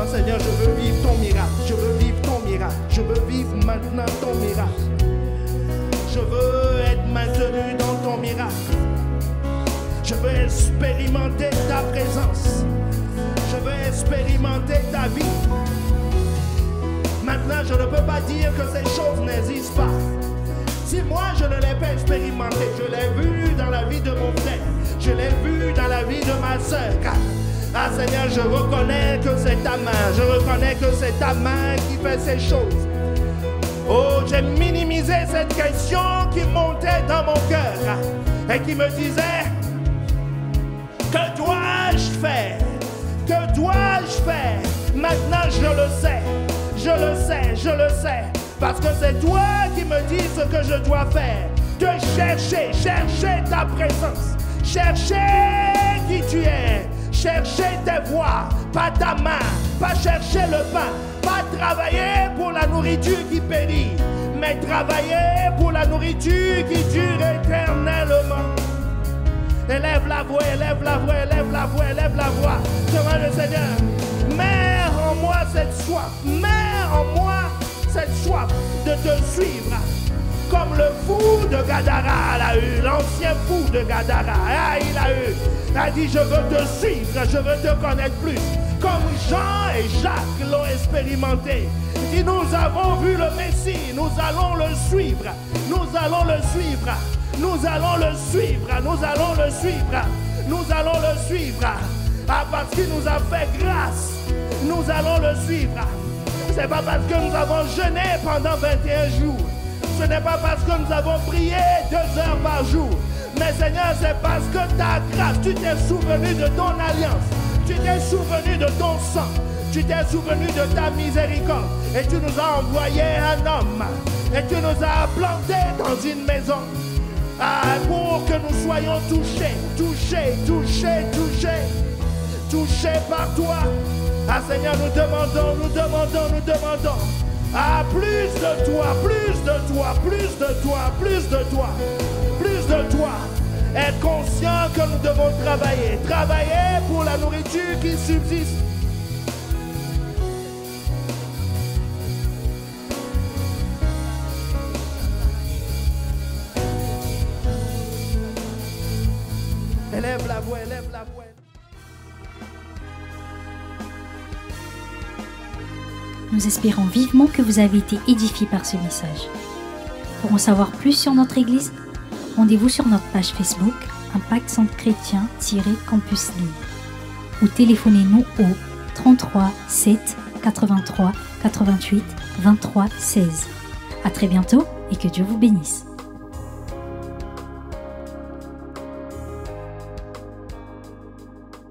Seigneur, je veux vivre ton miracle. Je veux vivre ton miracle. Je veux vivre maintenant ton miracle. Je veux être maintenu dans ton miracle. Je veux expérimenter ta présence. Je veux expérimenter ta vie. Maintenant, je ne peux pas dire que ces choses n'existent pas. Si moi, je ne l'ai pas expérimenté, je l'ai vu dans la vie de mon frère. Je l'ai vu dans la vie de ma soeur. Ah Seigneur, je reconnais que c'est ta main. Je reconnais que c'est ta main qui fait ces choses. Oh, j'ai minimisé cette question qui montait dans mon cœur et qui me disait, que dois-je faire? Que dois-je le sais, parce que c'est toi qui me dis ce que je dois faire. Te chercher, chercher ta présence, chercher qui tu es, chercher tes voies, pas ta main, pas chercher le pain, pas travailler pour la nourriture qui périt, mais travailler pour la nourriture qui dure éternellement. Élève la voix, élève la voix, élève la voix, élève la voix. Demande le Seigneur, mets en moi cette soif, mets en moi cette soif de te suivre. Comme le fou de Gadara l'a eu, l'ancien fou de Gadara, il a dit je veux te suivre, je veux te connaître plus. Comme Jean et Jacques l'ont expérimenté. Il dit nous avons vu le Messie, nous allons le suivre, nous allons le suivre, nous allons le suivre, nous allons le suivre, nous allons le suivre. Ah, parce qu'il nous a fait grâce, nous allons le suivre. C'est pas parce que nous avons jeûné pendant 21 jours. Ce n'est pas parce que nous avons prié 2 heures par jour. Mais Seigneur, c'est parce que ta grâce, tu t'es souvenu de ton alliance. Tu t'es souvenu de ton sang. Tu t'es souvenu de ta miséricorde. Et tu nous as envoyé un homme. Et tu nous as plantés dans une maison. Pour que nous soyons touchés, touchés, touchés, touchés. Touchés par toi. Seigneur, nous demandons, nous demandons, nous demandons. Plus de toi, plus de toi, plus de toi, plus de toi, plus de toi. Être conscient que nous devons travailler, travailler pour la nourriture qui subsiste. Élève la voix, élève la voix. Nous espérons vivement que vous avez été édifiés par ce message. Pour en savoir plus sur notre Église, rendez-vous sur notre page Facebook Impact Centre Chrétien-Campus Lille ou téléphonez-nous au 33 7 83 88 23 16. À très bientôt et que Dieu vous bénisse.